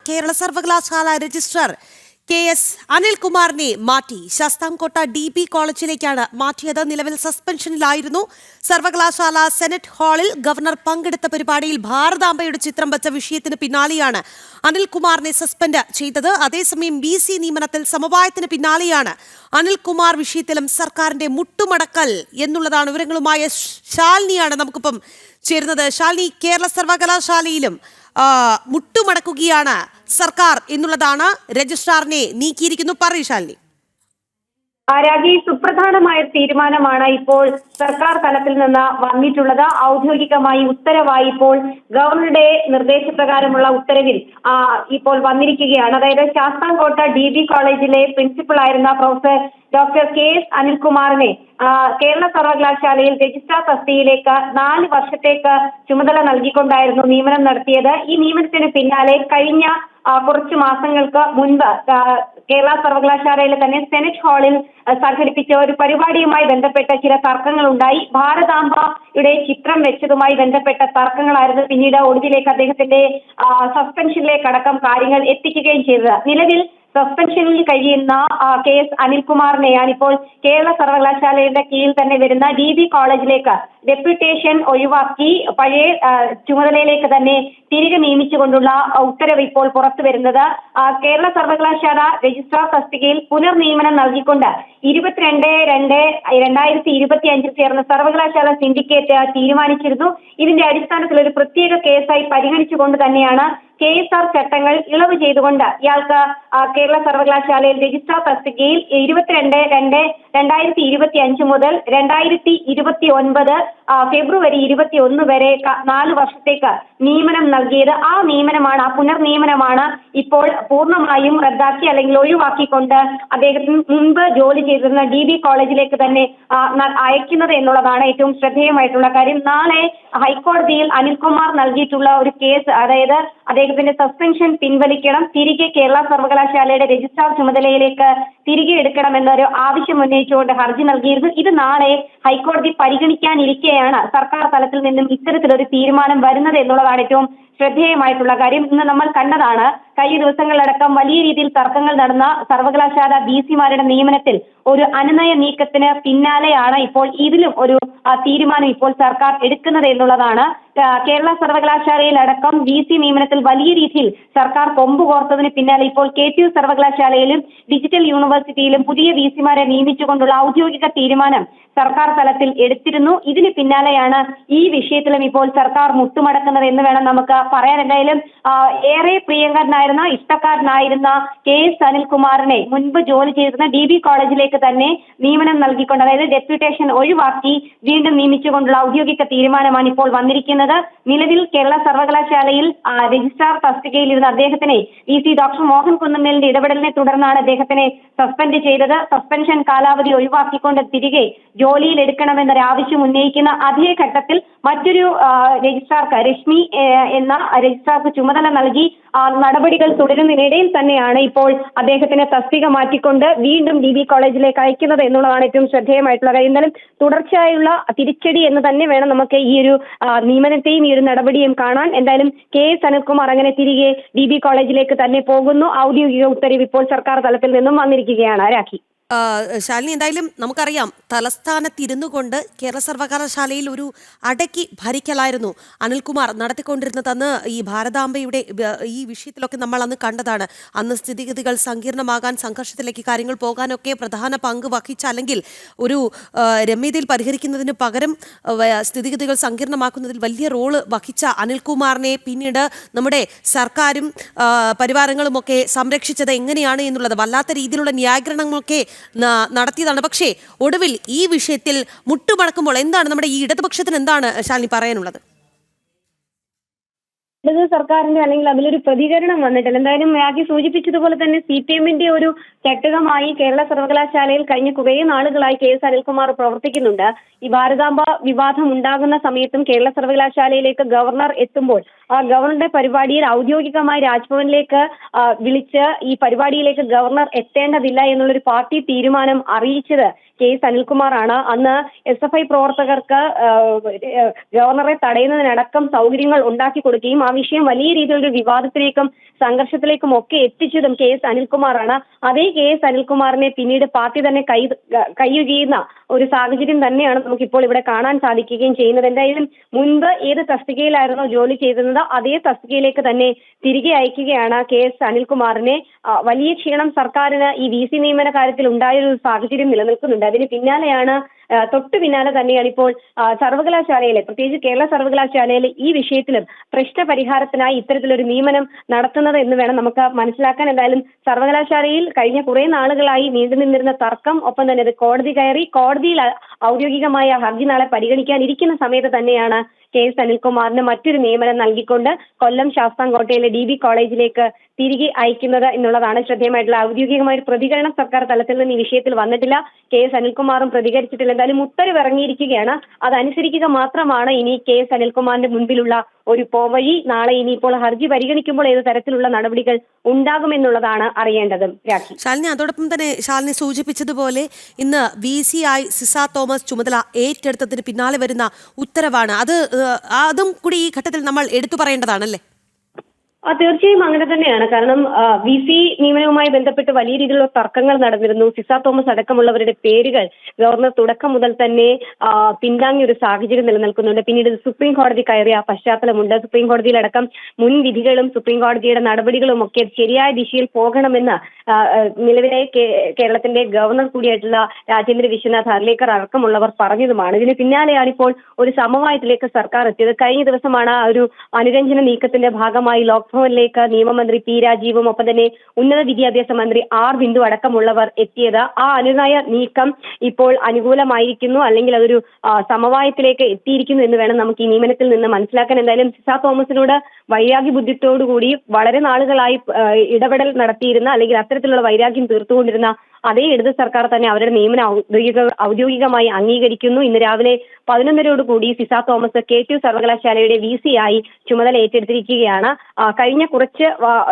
കേരള സർവകലാശാല registrar KS അനിൽകുമാറിനെ മാറ്റി Sasthamkotta DB കോളേജിലേക്കാണ് മാറ്റിയത്. നിലവിൽ സസ്പെൻഷനിലായിരുന്നു. സർവകലാശാല സെനറ്റ് ഹാളിൽ ഗവർണർ പങ്കെടുത്ത പരിപാടിയിൽ ഭാരതാംബയുടെ ചിത്രം വച്ച വിഷയത്തിന് പിന്നാലെയാണ് അനിൽകുമാറിനെ സസ്പെൻഡ് ചെയ്തത്. അതേസമയം BC നിയമനത്തിൽ സമവായത്തിന് പിന്നാലെയാണ് അനിൽകുമാർ വിഷയത്തിലും സർക്കാരിന്റെ മുട്ടുമടക്കൽ എന്നുള്ളതാണ്. വിവരങ്ങളുമായ ശാലിനിയാണ് നമുക്കിപ്പം ചേരുന്നത്. ശാലിനി, കേരള സർവകലാശാലയിലും മുട്ടുമടക്കുകയാണ് സർക്കാർ എന്നുള്ളതാണ്. രജിസ്ട്രാറിനെ നീക്കിയിരിക്കുന്നു. പറയൂ ശാലിനി. രാജി, സുപ്രധാനമായ തീരുമാനമാണ് ഇപ്പോൾ സർക്കാർ തലത്തിൽ നിന്ന് വന്നിട്ടുള്ളത്. ഔദ്യോഗികമായി ഉത്തരവായി ഇപ്പോൾ ഗവർണറുടെ നിർദ്ദേശപ്രകാരമുള്ള ഉത്തരവിൽ ഇപ്പോൾ വന്നിരിക്കുകയാണ്. അതായത് ശാസ്താംകോട്ട DB കോളേജിലെ പ്രിൻസിപ്പൽ ആയിരുന്ന പ്രൊഫസർ ഡോക്ടർ KS അനിൽകുമാറിനെ കേരള സർവകലാശാലയിൽ രജിസ്ട്രാർ തസ്തികയിലേക്ക് 4 വർഷത്തേക്ക് ചുമതല നൽകിക്കൊണ്ടായിരുന്നു നിയമനം നടത്തിയത്. ഈ നിയമനത്തിന് പിന്നാലെ കഴിഞ്ഞ കുറച്ചു മാസങ്ങൾക്ക് മുൻപ് കേരള സർവകലാശാലയിലെ തന്നെ സെനറ്റ് ഹാളിൽ സംഘടിപ്പിച്ച ഒരു പരിപാടിയുമായി ബന്ധപ്പെട്ട ചില തർക്കങ്ങൾ ഉണ്ടായി. ഭാരതാംബയുടെ ചിത്രം വെച്ചതുമായി ബന്ധപ്പെട്ട തർക്കങ്ങളായിരുന്നു പിന്നീട് ഒടുവിലേക്ക് അദ്ദേഹത്തിന്റെ സസ്പെൻഷനിലേക്ക് അടക്കം കാര്യങ്ങൾ എത്തിക്കുകയും ചെയ്തത്. നിലവിൽ സസ്പെൻഷനിൽ കഴിയുന്ന KS അനിൽകുമാറിനെയാണ് ഇപ്പോൾ കേരള സർവകലാശാലയുടെ കീഴിൽ തന്നെ വരുന്ന DB കോളേജിലേക്ക് ഡെപ്യൂട്ടേഷൻ ഒഴിവാക്കി പഴയ ചുമതലയിലേക്ക് തന്നെ തിരികെ നിയമിച്ചുകൊണ്ടുള്ള ഉത്തരവ് ഇപ്പോൾ പുറത്തു വരുന്നത്. കേരള സർവകലാശാല രജിസ്ട്രാർ തസ്തികയിൽ പുനർനിയമനം നൽകിക്കൊണ്ട് 22/2/2025 ചേർന്ന സർവകലാശാല സിൻഡിക്കേറ്റ് തീരുമാനിച്ചിരുന്നു. ഇതിന്റെ അടിസ്ഥാനത്തിൽ ഒരു പ്രത്യേക കേസായി പരിഗണിച്ചുകൊണ്ട് തന്നെയാണ് KSR ചട്ടങ്ങൾ ഇളവ് ചെയ്തുകൊണ്ട് ഇയാൾക്ക് കേരള സർവകലാശാലയിൽ രജിസ്ട്രാർ തസ്തികയിൽ 22/2/2025 മുതൽ 2029 ഫെബ്രുവരി 21 വരെ 4 വർഷത്തേക്ക് നിയമനം നൽകിയത്. ആ പുനർനിയമനമാണ് ഇപ്പോൾ പൂർണ്ണമായും റദ്ദാക്കി അല്ലെങ്കിൽ ഒഴിവാക്കിക്കൊണ്ട് അദ്ദേഹത്തിന് മുൻപ് ജോലി ചെയ്തിരുന്ന DB കോളേജിലേക്ക് തന്നെ അയക്കുന്നത് എന്നുള്ളതാണ് ഏറ്റവും ശ്രദ്ധേയമായിട്ടുള്ള കാര്യം. നാളെ ഹൈക്കോടതിയിൽ അനിൽകുമാർ നൽകിയിട്ടുള്ള ഒരു കേസ്, അതായത് അദ്ദേഹത്തിന്റെ സസ്പെൻഷൻ പിൻവലിക്കണം, തിരികെ കേരള സർവകലാശാലയുടെ രജിസ്ട്രാർ ചുമതലയിലേക്ക് തിരികെ എടുക്കണമെന്നൊരു ആവശ്യം ഉന്നയിച്ചുകൊണ്ട് ഹർജി നൽകിയിരുന്നു. ഇത് നാളെ ഹൈക്കോടതി പരിഗണിക്കാനിരിക്കെയാണ് സർക്കാർ തലത്തിൽ നിന്നും ഇത്തരത്തിലൊരു തീരുമാനം വരുന്നത് എന്നുള്ളതാണ് ഏറ്റവും ശ്രദ്ധേയമായിട്ടുള്ള കാര്യം. ഇന്ന് നമ്മൾ കണ്ടതാണ്, കഴിഞ്ഞ ദിവസങ്ങളിലടക്കം വലിയ രീതിയിൽ തർക്കങ്ങൾ നടന്ന സർവകലാശാല BCമാരുടെ നിയമനത്തിൽ ഒരു അനുനയ നീക്കത്തിന് പിന്നാലെയാണ് ഇപ്പോൾ ഇതിലും ഒരു തീരുമാനം ഇപ്പോൾ സർക്കാർ എടുക്കുന്നത് എന്നുള്ളതാണ്. കേരള സർവകലാശാലയിൽ അടക്കം BC നിയമനത്തിൽ വലിയ രീതിയിൽ സർക്കാർ കൊമ്പ് കോർത്തതിന് പിന്നാലെ ഇപ്പോൾ KTU സർവകലാശാലയിലും ഡിജിറ്റൽ യൂണിവേഴ്സിറ്റിയിലും പുതിയ BCമാരെ നിയമിച്ചുകൊണ്ടുള്ള ഔദ്യോഗിക തീരുമാനം സർക്കാർ തലത്തിൽ എടുത്തിരുന്നു. ഇതിന് പിന്നാലെയാണ് ഈ വിഷയത്തിലും ഇപ്പോൾ സർക്കാർ മുട്ടുമടക്കുന്നത് എന്ന് വേണം നമുക്ക് പറയാൻ. എന്തായാലും ഏറെ പ്രിയങ്കരനായിരുന്ന ഇഷ്ടക്കാരനായിരുന്ന KS അനിൽകുമാറിനെ മുൻപ് ജോലി ചെയ്തിരുന്ന DB കോളേജിലേക്ക് തന്നെ നിയമനം നൽകിക്കൊണ്ട്, അതായത് ഡെപ്യൂട്ടേഷൻ ഒഴിവാക്കി വീണ്ടും നിയമിച്ചുകൊണ്ടുള്ള ഔദ്യോഗിക തീരുമാനമാണ് ഇപ്പോൾ വന്നിരിക്കുന്നത്. നിലവിൽ കേരള സർവകലാശാലയിൽ രജിസ്ട്രാർ തസ്തികയിൽ ഇരുന്ന അദ്ദേഹത്തിനെ VC ഡോക്ടർ മോഹൻ കുന്നമ്മലിന്റെ ഇടപെടലിനെ തുടർന്നാണ് അദ്ദേഹത്തിനെ സസ്പെൻഡ് ചെയ്തത്. സസ്പെൻഷൻ കാലാവധി ഒഴിവാക്കിക്കൊണ്ട് തിരികെ ജോലിയിൽ എടുക്കണമെന്നൊരു ആവശ്യം ഉന്നയിക്കുന്ന അതേ ഘട്ടത്തിൽ മറ്റൊരു രജിസ്ട്രാർക്ക്, രശ്മി എന്ന രജിസ്ട്രാർക്ക് ചുമതല നൽകി നടപടികൾ തുടരുന്നതിനിടയിൽ തന്നെയാണ് ഇപ്പോൾ അദ്ദേഹത്തിന് തസ്തിക മാറ്റിക്കൊണ്ട് വീണ്ടും DB കോളേജിലേക്ക് അയക്കുന്നത് എന്നുള്ളതാണ് ഏറ്റവും ശ്രദ്ധേയമായിട്ടുള്ള കാര്യം. എന്നാലും തുടർച്ചയായുള്ള തിരിച്ചടി എന്ന് തന്നെ വേണം നമുക്ക് ഈ ഒരു നിയമനത്തെയും ഈ ഒരു നടപടിയും കാണാൻ. എന്തായാലും KS അനിൽകുമാർ അങ്ങനെ തിരികെ DB കോളേജിലേക്ക് തന്നെ പോകുന്നു. ഔദ്യോഗിക ഉത്തരവ് ഇപ്പോൾ സർക്കാർ തലത്തിൽ നിന്നും വന്നിരിക്കുകയാണ്. രാഖി. ശാലിനി, എന്തായാലും നമുക്കറിയാം, തലസ്ഥാനത്തിരുന്നു കൊണ്ട് കേരള സർവകലാശാലയിൽ ഒരു അടക്കി ഭരിക്കലായിരുന്നു അനിൽകുമാർ നടത്തിക്കൊണ്ടിരുന്നത്. അന്ന് ഈ ഭാരതാംബയുടെ ഈ വിഷയത്തിലൊക്കെ നമ്മൾ അന്ന് കണ്ടതാണ്. അന്ന് സ്ഥിതിഗതികൾ സങ്കീർണമാകാൻ, സംഘർഷത്തിലേക്ക് കാര്യങ്ങൾ പോകാനൊക്കെ പ്രധാന പങ്ക് വഹിച്ച, അല്ലെങ്കിൽ ഒരു രമ്യതയിൽ പരിഹരിക്കുന്നതിന് പകരം സ്ഥിതിഗതികൾ സങ്കീർണമാക്കുന്നതിൽ വലിയ റോള് വഹിച്ച അനിൽകുമാറിനെ പിന്നീട് നമ്മുടെ സർക്കാരും പരിവാരങ്ങളുമൊക്കെ സംരക്ഷിച്ചത് എങ്ങനെയാണ് എന്നുള്ളത് വല്ലാത്ത രീതിയിലുള്ള ന്യായീകരണങ്ങളൊക്കെ നടത്തിയതാണ്. പക്ഷേ ഒടുവിൽ ഈ വിഷയത്തിൽ മുട്ടുമടക്കുമ്പോൾ എന്താണ് നമ്മുടെ ഈ ഇടതുപക്ഷത്തിന് എന്താണ് ശാലിനി പറയാനുള്ളത്? സർക്കാരിന്റെ അല്ലെങ്കിൽ അതിലൊരു പ്രതികരണം വന്നിട്ടില്ല. എന്തായാലും രാഖി സൂചിപ്പിച്ചതുപോലെ തന്നെ CPMന്റെ ഒരു ചട്ടുകമായി കേരള സർവകലാശാലയിൽ കഴിഞ്ഞ കുറേ നാളുകളായി KS അനിൽകുമാർ പ്രവർത്തിക്കുന്നുണ്ട്. ഈ ഭാരതാംബ വിവാദം ഉണ്ടാകുന്ന സമയത്തും കേരള സർവകലാശാലയിലേക്ക് ഗവർണർ എത്തുമ്പോൾ ആ ഗവർണറുടെ പരിപാടിയിൽ ഔദ്യോഗികമായി രാജ്ഭവനിലേക്ക് വിളിച്ച് ഈ പരിപാടിയിലേക്ക് ഗവർണർ എത്തേണ്ടതില്ല എന്നുള്ളൊരു പാർട്ടി തീരുമാനം അറിയിച്ചത് KS അനിൽകുമാറാണ്. അന്ന് SFI പ്രവർത്തകർക്ക് ഗവർണറെ തടയുന്നതിനടക്കം സൗകര്യങ്ങൾ ഉണ്ടാക്കി കൊടുക്കുകയും ആ ആ വിഷയം വലിയ രീതിയിലൊരു വിവാദത്തിലേക്കും സംഘർഷത്തിലേക്കും ഒക്കെ എത്തിച്ചതും KS അനിൽകുമാറാണ്. അതേ KS അനിൽകുമാറിനെ പിന്നീട് പാർട്ടി തന്നെ കൈയൊഴിയുന്ന ഒരു സാഹചര്യം തന്നെയാണ് നമുക്കിപ്പോൾ ഇവിടെ കാണാൻ സാധിക്കുകയും ചെയ്യുന്നത്. എന്തായാലും മുൻപ് ഏത് തസ്തികയിലായിരുന്നോ ജോലി ചെയ്തിരുന്നത് അതേ തസ്തികയിലേക്ക് തന്നെ തിരികെ അയക്കുകയാണ് KS അനിൽകുമാറിനെ. വലിയ ക്ഷീണം സർക്കാരിന് ഈ VC നിയമന കാര്യത്തിൽ ഉണ്ടായൊരു സാഹചര്യം നിലനിൽക്കുന്നുണ്ട്. അതിന് പിന്നാലെയാണ് തൊട്ടു പിന്നാലെ തന്നെയാണ് ഇപ്പോൾ സർവകലാശാലയിലെ, പ്രത്യേകിച്ച് കേരള സർവകലാശാലയിലെ ഈ വിഷയത്തിലും പ്രശ്ന പരിഹാരത്തിനായി ഇത്തരത്തിലൊരു നിയമനം നടത്തുന്നത് എന്ന് വേണം നമുക്ക് മനസ്സിലാക്കാൻ. എന്തായാലും സർവകലാശാലയിൽ കഴിഞ്ഞ കുറെ നാളുകളായി നീണ്ടുനിന്നിരുന്ന തർക്കം, ഒപ്പം തന്നെ അത് കോടതി കയറി, കോടതിയിൽ ഔദ്യോഗികമായ ഹർജി നാളെ പരിഗണിക്കാനിരിക്കുന്ന സമയത്ത് തന്നെയാണ് KS അനിൽകുമാറിന് മറ്റൊരു നിയമനം നൽകിക്കൊണ്ട് കൊല്ലം ശാസ്താംകോട്ടയിലെ DB കോളേജിലേക്ക് തിരികെ അയക്കുന്നത് എന്നുള്ളതാണ് ശ്രദ്ധേയമായിട്ടുള്ള ഔദ്യോഗികമായ ഒരു പ്രതികരണം സർക്കാർ തലത്തിൽ നിന്ന് ഈ വിഷയത്തിൽ വന്നിട്ടില്ല. KS അനിൽകുമാറും പ്രതികരിച്ചിട്ടില്ല. എന്തായാലും ഉത്തരവ് ഇറങ്ങിയിരിക്കുകയാണ്. അതനുസരിക്കുക മാത്രമാണ് ഇനി KS അനിൽകുമാറിന്റെ മുൻപിലുള്ള ഒരു പോംവഴി. നാളെ ഇനിയിപ്പോൾ ഹർജി പരിഗണിക്കുമ്പോൾ ഏത് തരത്തിലുള്ള നടപടികൾ ഉണ്ടാകുമെന്നുള്ളതാണ് അറിയേണ്ടത്. രാഖി, ശാലിനി, അതോടൊപ്പം തന്നെ ശാലിനി സൂചിപ്പിച്ചതുപോലെ ഇന്ന് VC ആയി സിസ തോമസ് ചുമതല ഏറ്റെടുത്തതിന് പിന്നാലെ വരുന്ന ഉത്തരവാണ് അതും കൂടി ഈ ഘട്ടത്തിൽ നമ്മൾ എടുത്തു പറയേണ്ടതാണല്ലേ? തീർച്ചയായും അങ്ങനെ തന്നെയാണ്. കാരണം VC നിയമനവുമായി ബന്ധപ്പെട്ട് വലിയ രീതിയിലുള്ള തർക്കങ്ങൾ നടന്നിരുന്നു. സിസ തോമസ് അടക്കമുള്ളവരുടെ പേരുകൾ ഗവർണർ തുടക്കം മുതൽ തന്നെ പിന്താങ്ങിയ ഒരു സാഹചര്യം നിലനിൽക്കുന്നുണ്ട്. പിന്നീട് സുപ്രീം കോടതി കയറിയ പശ്ചാത്തലമുണ്ട്. സുപ്രീം കോടതിയിലടക്കം മുൻ വിധികളും സുപ്രീം കോടതിയുടെ നടപടികളും ഒക്കെ ശരിയായ ദിശയിൽ പോകണമെന്ന് നിലവിലെ കേരളത്തിന്റെ ഗവർണർ കൂടിയായിട്ടുള്ള രാജേന്ദ്ര വിശ്വനാഥ് അർലേക്കർ അടക്കമുള്ളവർ പറഞ്ഞതുമാണ്. ഇതിന് പിന്നാലെയാണ് ഇപ്പോൾ ഒരു സമവായത്തിലേക്ക് സർക്കാർ എത്തിയത്. കഴിഞ്ഞ ദിവസമാണ് ഒരു അനുരഞ്ജന നീക്കത്തിന്റെ ഭാഗമായി ലോക്ഭവനിലേക്ക് നിയമമന്ത്രി P രാജീവും ഒപ്പം തന്നെ ഉന്നത വിദ്യാഭ്യാസ മന്ത്രി R ബിന്ദു അടക്കമുള്ളവർ എത്തിയത്. ആ അനുനയ നീക്കം ഇപ്പോൾ അനുകൂലമായിരിക്കുന്നു, അല്ലെങ്കിൽ അതൊരു സമവായത്തിലേക്ക് എത്തിയിരിക്കുന്നു എന്ന് വേണം നമുക്ക് ഈ നിയമനത്തിൽ നിന്ന് മനസ്സിലാക്കാൻ. എന്തായാലും സിസ തോമസിനോട് വൈരാഗ്യ ബുദ്ധിത്തോടുകൂടി വളരെ നാളുകളായി ഇടപെടൽ നടത്തിയിരുന്ന, അല്ലെങ്കിൽ അത്തരത്തിലുള്ള വൈരാഗ്യം തീർത്തുകൊണ്ടിരുന്ന അതേ ഇടത് സർക്കാർ തന്നെ അവരുടെ നിയമനം ഔദ്യോഗികമായി അംഗീകരിക്കുന്നു. ഇന്ന് രാവിലെ 11:00 സിസ തോമസ് KTU സർവകലാശാലയുടെ VC ആയി ചുമതല ഏറ്റെടുത്തിരിക്കുകയാണ്. കഴിഞ്ഞ കുറച്ച്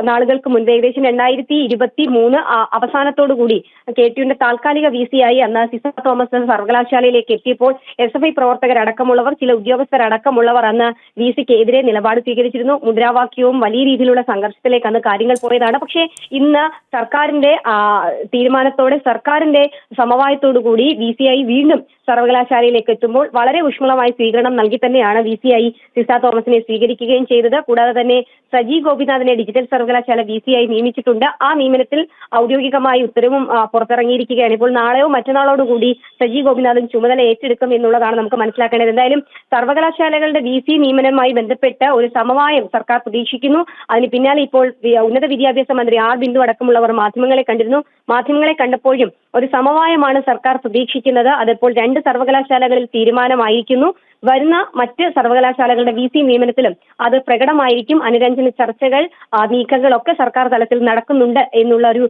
നാളുകൾക്ക് മുൻപ്, ഏകദേശം 2023 അവസാനത്തോടുകൂടി KTUവിന്റെ താൽക്കാലിക VC ആയി അന്ന് സിസ തോമസ് സർവകലാശാലയിലേക്ക് എത്തിയപ്പോൾ SFI പ്രവർത്തകരടക്കമുള്ളവർ, ചില ഉദ്യോഗസ്ഥരടക്കമുള്ളവർ അന്ന് VCക്ക് എതിരെ നിലപാട് സ്വീകരിച്ചിരുന്നു. മുദ്രാവാക്യവും വലിയ രീതിയിലുള്ള സംഘർഷത്തിലേക്ക് അന്ന് കാര്യങ്ങൾ പോയതാണ്. പക്ഷേ ഇന്ന് സർക്കാരിന്റെ തീരുമാനത്തോടെ, സർക്കാരിന്റെ സമവായത്തോടുകൂടി VC ആയി വീണ്ടും സർവകലാശാലയിലേക്ക് എത്തുമ്പോൾ വളരെ ഊഷ്മളമായ സ്വീകരണം നൽകി തന്നെയാണ് VC ആയി സിസ തോമസിനെ സ്വീകരിക്കുകയും ചെയ്തത്. കൂടാതെ തന്നെ സജി ഗോപിനാഥിനെ ഡിജിറ്റൽ സർവകലാശാല VC ആയി നിയമിച്ചിട്ടുണ്ട്. ആ നിയമനത്തിൽ ഔദ്യോഗികമായ ഉത്തരവും പുറത്തിറങ്ങിയിരിക്കുകയാണ്. ഇപ്പോൾ നാളെയോ മറ്റന്നാളോടുകൂടി സജി ഗോപിനാഥൻ ചുമതല ഏറ്റെടുക്കും എന്നുള്ളതാണ് നമുക്ക് മനസ്സിലാക്കേണ്ടത്. എന്തായാലും സർവകലാശാലകളുടെ VC നിയമനവുമായി ബന്ധപ്പെട്ട് ഒരു സമവായം സർക്കാർ പ്രതീക്ഷിക്കുന്നു. അതിന് പിന്നാലെ ഇപ്പോൾ ഉന്നത വിദ്യാഭ്യാസ മന്ത്രി R ബിന്ദു അടക്കമുള്ളവർ മാധ്യമങ്ങളെ കണ്ടിരുന്നു. മാധ്യമങ്ങളെ കണ്ടപ്പോഴും ഒരു സമവായമാണ് സർക്കാർ പ്രതീക്ഷിക്കുന്നത്. അതിപ്പോൾ 2 സർവകലാശാലകളിൽ തീരുമാനമായിരിക്കുന്നു. വരുന്ന മറ്റ് സർവകലാശാലകളുടെ VC നിയമനത്തിലും അത് പ്രകടമായിരിക്കും. അനുരഞ്ജന ചർച്ചകൾ, നീക്കങ്ങളൊക്കെ സർക്കാർ തലത്തിൽ നടക്കുന്നുണ്ട് എന്നുള്ള ഒരു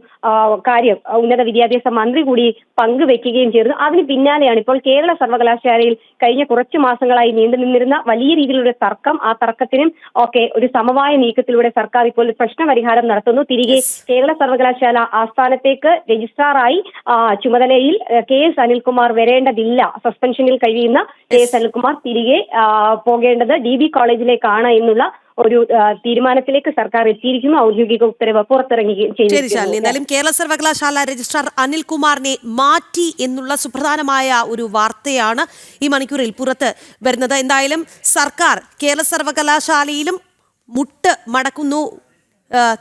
കാര്യം ഉന്നത വിദ്യാഭ്യാസ മന്ത്രി കൂടി പങ്കുവെക്കുകയും ചെയ്തു. അതിന് പിന്നാലെയാണ് ഇപ്പോൾ കേരള സർവകലാശാലയിൽ കഴിഞ്ഞ കുറച്ചു മാസങ്ങളായി നീണ്ടുനിന്നിരുന്ന വലിയ രീതിയിലുള്ള തർക്കം, ആ തർക്കത്തിനും ഒക്കെ ഒരു സമവായ നീക്കത്തിലൂടെ സർക്കാർ ഇപ്പോൾ പ്രശ്നപരിഹാരം നടത്തുന്നു. തിരികെ കേരള സർവകലാശാല ആസ്ഥാനത്തേക്ക് രജിസ്ട്രാറായി ചുമതലയിൽ KS അനിൽകുമാർ വരേണ്ടതില്ല. സസ്പെൻഷനിൽ കഴിയുന്ന KS അനിൽകുമാർ തിരികെ പോകേണ്ടത് DB കോളേജിലേക്കാണ് എന്നുള്ള ഒരു തീരുമാനത്തിലേക്ക് സർക്കാർ എത്തിയിരിക്കുന്നു. ഔദ്യോഗിക ഉത്തരവ് പുറത്തിറങ്ങുകയും ചെയ്തിരിക്കുന്നു. എന്തായാലും കേരള സർവകലാശാല രജിസ്ട്രാർ അനിൽകുമാറിനെ മാറ്റി എന്നുള്ള സുപ്രധാനമായ ഒരു വാർത്തയാണ് ഈ മണിക്കൂറിൽ പുറത്ത് വരുന്നത്. എന്തായാലും സർക്കാർ കേരള സർവകലാശാലയിലും മുട്ട് മടക്കുന്നു,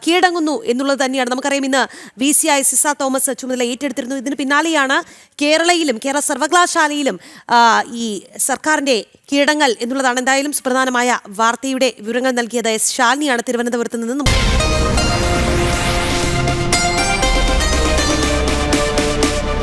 കീഴടങ്ങുന്നു എന്നുള്ളത് തന്നെയാണ്. നമുക്കറിയാം, ഇന്ന് VC ആയി സിസ തോമസ് ചുമതല ഏറ്റെടുത്തിരുന്നു. ഇതിന് പിന്നാലെയാണ് കേരളയിലും കേരള സർവകലാശാലയിലും ഈ സർക്കാരിന്റെ കീഴടങ്ങൽ എന്നുള്ളതാണ്. എന്തായാലും സുപ്രധാനമായ വാർത്തയുടെ വിവരങ്ങൾ നൽകിയത് ശാലിനിയാണ് തിരുവനന്തപുരത്ത് നിന്ന്.